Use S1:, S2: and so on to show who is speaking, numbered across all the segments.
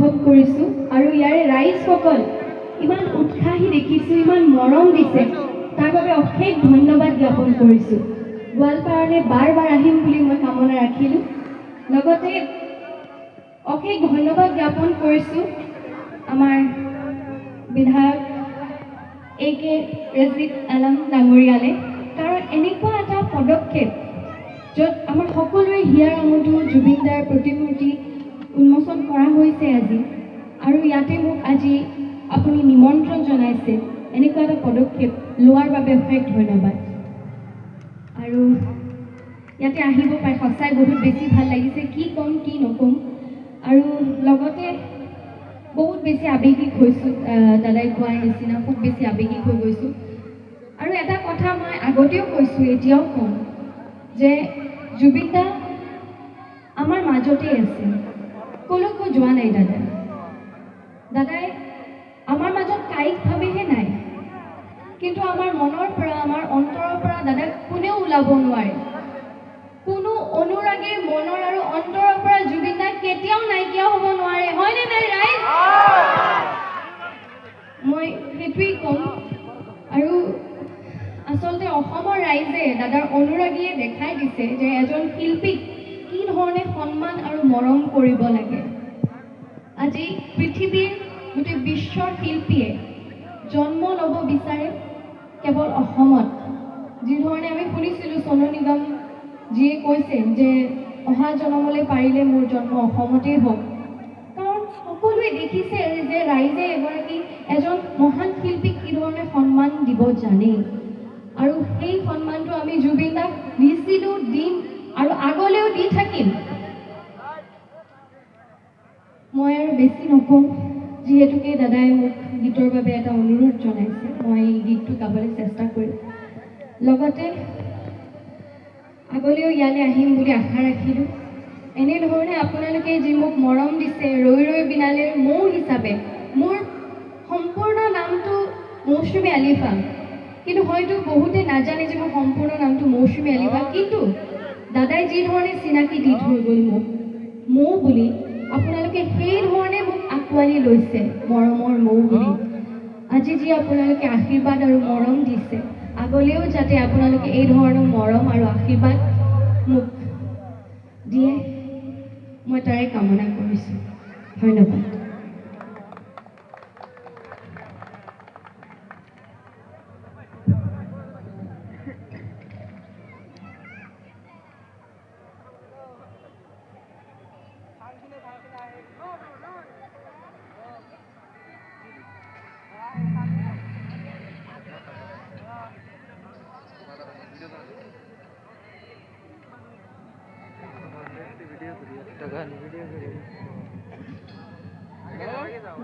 S1: অনুভৱ কৰিছোঁ আৰু ইয়াৰে ৰাইজসকল ইমান উৎসাহী দেখিছোঁ, ইমান মৰম দিছে, তাৰ বাবে অশেষ ধন্যবাদ জ্ঞাপন কৰিছোঁ। গোৱালপাৰালৈ বাৰ বাৰ আহিম বুলি মই কামনা ৰাখিলোঁ। লগতে অশেষ ধন্যবাদ জ্ঞাপন কৰিছোঁ আমাৰ বিধায়ক AK ৰাজিব আলম ডাঙৰীয়ালে, কাৰণ এনেকুৱা এটা পদক্ষেপ য'ত আমাৰ সকলোৰে হিয়াৰ আমঠু জুবিন দাৰ প্ৰতিমূৰ্তি উন্মোচন কৰা হৈছে আজি, আৰু ইয়াতে মোক আজি আপুনি নিমন্ত্ৰণ জনাইছে, এনেকুৱা এটা পদক্ষেপ লোৱাৰ বাবে অশেষ ধন্যবাদ। আৰু ইয়াতে আহিব পাই সঁচাই বহুত বেছি ভাল লাগিছে, কি ক'ম কি নক'ম। আৰু লগতে বহুত বেছি আৱেগিক হৈছোঁ, দাদাই কোৱাৰ নিচিনা খুব বেছি আৱেগিক হৈ গৈছোঁ। আৰু এটা কথা মই আগতেও কৈছোঁ, এতিয়াও কম যে জুবিন দা আমাৰ মাজতে আছে, ক'লৈকো যোৱা নাই দাদাই আমাৰ মাজত কায়িকভাৱেহে নাই, কিন্তু আমাৰ মনৰ পৰা, আমাৰ অন্তৰৰ পৰা দাদাক কোনেও ওলাব নোৱাৰে। কোনো অনুৰাগীৰ মনৰ আৰু অন্তৰৰ পৰা জুবিন দা কেতিয়াও নাইকিয়া হ'ব নোৱাৰে, হয়নে নাই ৰাইজ? মই সেইটোৱেই ক'ম। আৰু আচলতে অসমৰ ৰাইজে, দাদাৰ অনুৰাগীয়ে দেখাই দিছে যে এজন শিল্পীক কি ধৰণে সন্মান আৰু মৰম কৰিব লাগে। আজি পৃথিৱীৰ গোটেই বিশ্বৰ শিল্পীয়ে জন্ম ল'ব বিচাৰে কেৱল অসমত। যিধৰণে আমি শুনিছিলোঁ সোণু নিগম যিয়ে কৈছে যে অহা জন্মলৈ পাৰিলে মোৰ জন্ম অসমতেই হওক, কাৰণ সকলোৱে দেখিছে যে ৰাইজে এজন মহান শিল্পীক কি ধৰণে সন্মান দিব জানে, আৰু সেই সন্মানটো আমি জুবিন দাক দিছিলোঁ, দিম আৰু আগলৈও দি থাকিম। মই আৰু বেছি নকওঁ, যিহেতুকে দাদাই মোক গীতৰ বাবে এটা অনুৰোধ জনাইছে, মই গীতটো গাবলৈ চেষ্টা কৰিম। লগতে আগলৈও ইয়ালৈ আহিম বুলি আশা ৰাখিলোঁ। এনেধৰণে আপোনালোকে যি মোক মৰম দিছে, ৰৈ ৰৈ বিনালেৰ মৌ হিচাপে, মোৰ সম্পূৰ্ণ নামটো মৌচুমী আলিফা, কিন্তু হয়তো বহুতে নাজানে যে মোৰ সম্পূৰ্ণ নামটো মৌচুমী আলিফা, কিন্তু দাদাই যি ধৰণে চিনাকি দি থৈ গ'ল মোক মৌ বুলি, আপোনালোকে সেই ধৰণে মোক আঁকোৱালি লৈছে মৰমৰ মৌ বুলি। আজি যি আপোনালোকে আশীৰ্বাদ আৰু মৰম দিছে, আগলৈও যাতে আপোনালোকে এই ধৰণৰ মৰম আৰু আশীৰ্বাদ মোক দিয়ে, মই তাৰে কামনা কৰিছোঁ। ধন্যবাদ।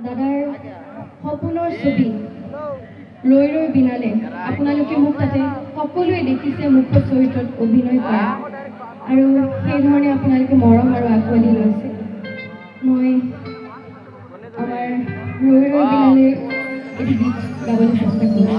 S1: দাদাৰ সপোনৰ ছবি ৰৈ ৰৈ বিনালে, আপোনালোকে মোক তাতে সকলোৱে দেখিছে মুখ্য চৰিত্ৰত অভিনয় কৰা, আৰু সেইধৰণে আপোনালোকে মৰম আৰু আঁকোৱালি লৈছে। মই আমাৰ ৰৈ ৰৈ বিনালে এটি গীত গাবলৈ চেষ্টা কৰিছোঁ।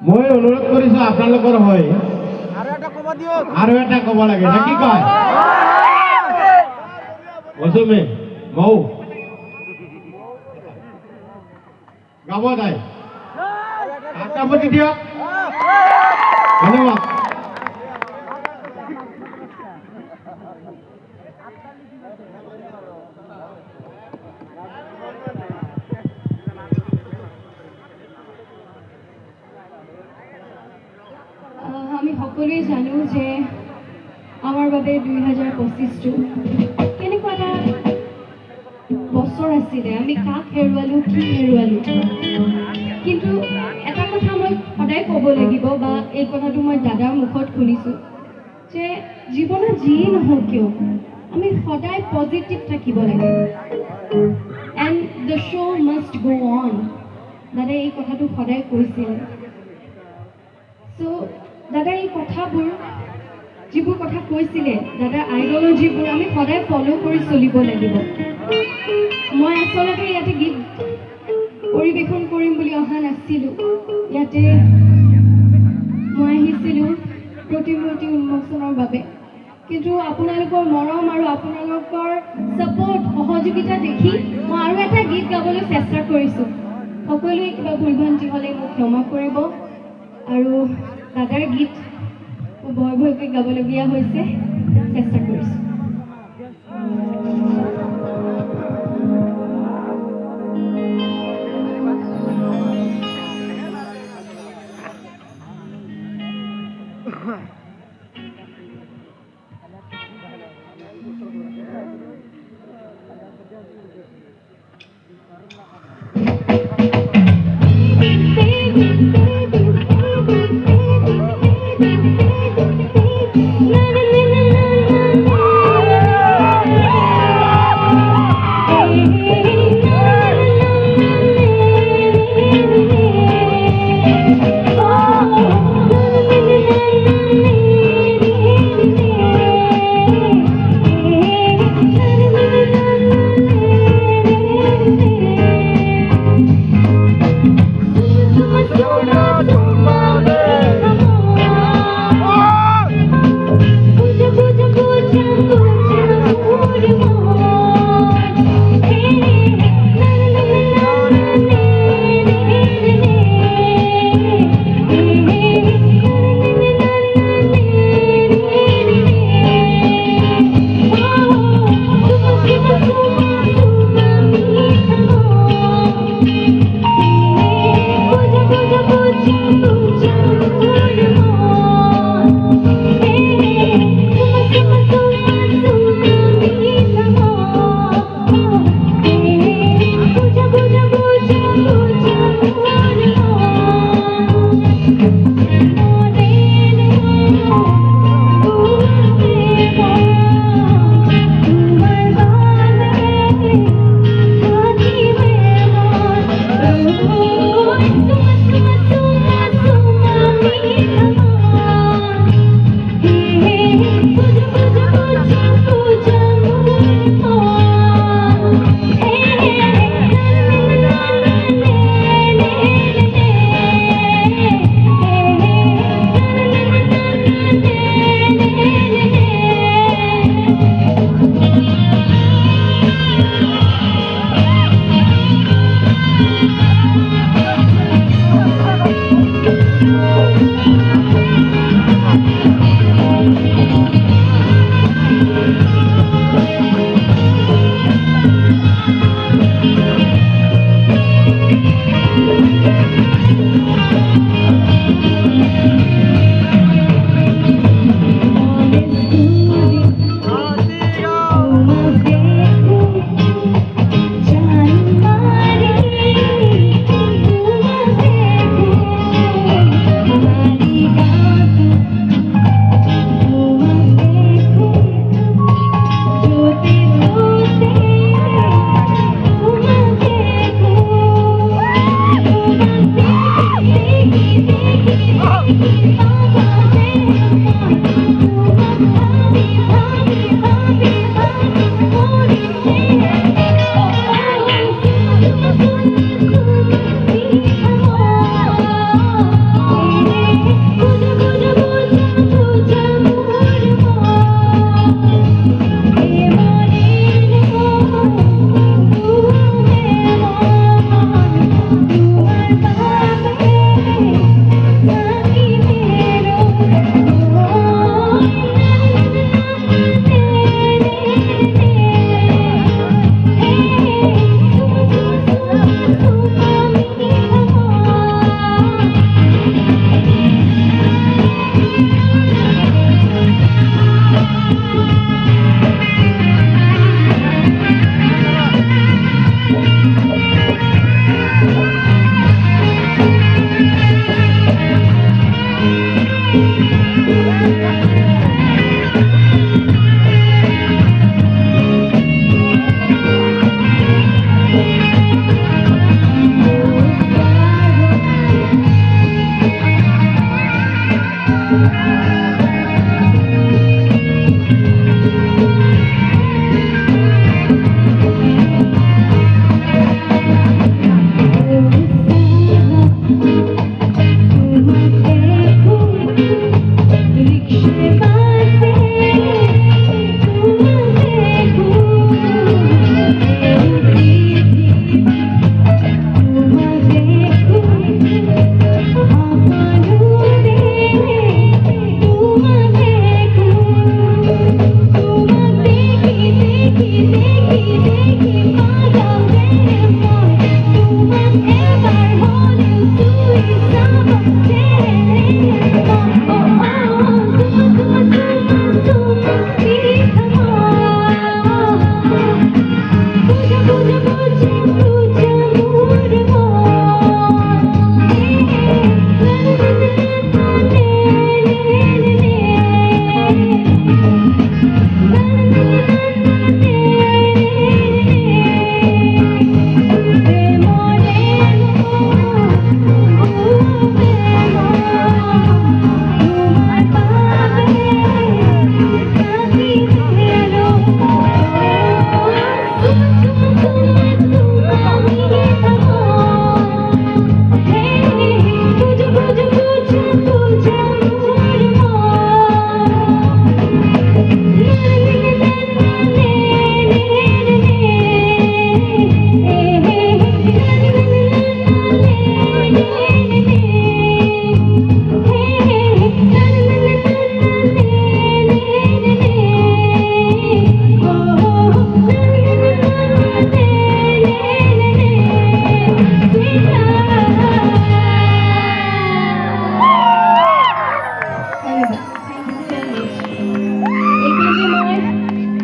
S2: মই অনুৰোধ কৰিছো আপোনালোকৰ হয় আৰু এটা ক'ব লাগে নে কি কয় মৌচুমী মৌ গাব তাই আকাপতি দিয়ক ধন্যবাদ
S1: আমি সকলোৱে জানো যে আমাৰ বাবে 2025টো কেনেকুৱা এটা বছৰ আছিলে আমি কাক হেৰুৱালোঁ কি হেৰুৱালোঁ কিন্তু এটা কথা মই সদায় ক'ব লাগিব বা এই কথাটো মই দাদাৰ মুখত শুনিছোঁ যে জীৱনত যিয়ে নহওক কিয় আমি সদায় পজিটিভ থাকিব লাগে এণ্ড দ্য শ্ব' মাষ্ট গ' অন দাদাই এই কথাটো সদায় কৈছিল চ' দাদাৰ এই কথাবোৰ যিবোৰ কথা কৈছিলে দাদাৰ আইডিঅলজিবোৰ আমি সদায় ফ'ল' কৰি চলিব লাগিব। মই আচলতে ইয়াতে গীত পৰিৱেশন কৰিম বুলি অহা নাছিলোঁ। ইয়াতে মই আহিছিলোঁ প্ৰতিমূৰ্তি উন্মোচনৰ বাবে, কিন্তু আপোনালোকৰ মৰম আৰু আপোনালোকৰ ছাপোৰ্ট সহযোগিতা দেখি মই আৰু এটা গীত গাবলৈ চেষ্টা কৰিছোঁ। সকলোৱে কিবা ভুল ভ্ৰান্তি হ'লে মোক ক্ষমা কৰিব। আৰু দাদাৰ গীত ভয় ভয়কৈ গাবলগীয়া হৈছে, চেষ্টা কৰিছোঁ।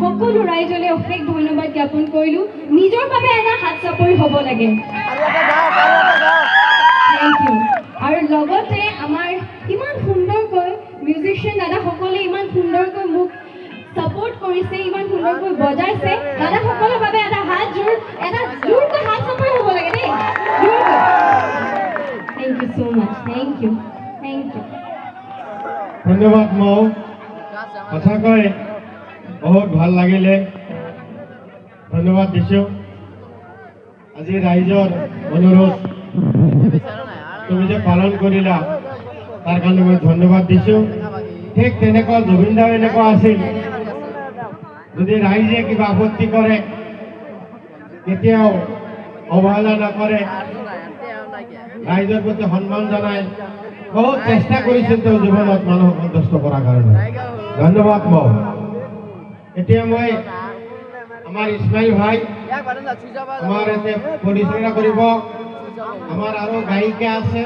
S1: সকলো ৰাইজলৈ অশেষ ধন্যবাদ জ্ঞাপন কৰিলোঁ। নিজৰ বাবে এটা হাত চাপৰি হ'ব লাগে। Thank you. আৰু লগতে আমাৰ ইমান সুন্দৰকৈ মিউজিচিয়ান দাদাসকলে ইমান সুন্দৰকৈ মোক ছাপোৰ্ট কৰিছে, ইমান সুন্দৰকৈ বজাইছে। দাদাসকলৰ বাবে এটা জোৰকৈ হাত চাপৰি হ'ব লাগে দেই, জোৰকৈ। Thank you so' much, thank you, thank you.
S2: ধন্যবাদ মৌ, সঁচাকৈ বহুত ভাল লাগিলে, ধন্যবাদ দিছোঁ। আজি ৰাইজৰ অনুৰোধ তুমি যে পালন কৰিলা তাৰ কাৰণে মই ধন্যবাদ দিছোঁ। ঠিক তেনেকুৱা জুবিন দাও এনেকুৱা আছিল, যদি ৰাইজে কিবা আপত্তি কৰে কেতিয়াও অৱহেলা নকৰে, ৰাইজৰ প্ৰতি সন্মান জনাই বহুত চেষ্টা কৰিছিল তেওঁ জীৱনত মানুহক সন্তুষ্ট কৰাৰ কাৰণে। ধন্যবাদ মৌ। এতিয়া মই আমাৰ ইছমাইল ভাই আমাৰ ইয়াতে পৰিচালনা কৰিব। আমাৰ আৰু গায়িকা আছে,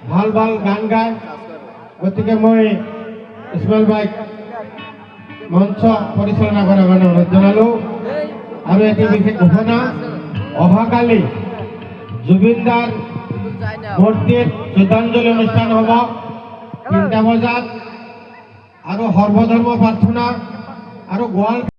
S2: ভাল ভাল গান গায়, গতিকে মই ইছমাইল ভাইক মঞ্চ পৰিচালনা কৰাৰ কাৰণে অনুৰোধ জনালোঁ। আৰু এটি বিশেষ ঘোষণা, অহাকালি জুবিন দাৰ মূৰ্তিত শ্ৰদ্ধাঞ্জলি অনুষ্ঠান হ'ব 3টা বজাত, আৰু সৰ্বধৰ্ম প্ৰাৰ্থনা আৰু গোৱাল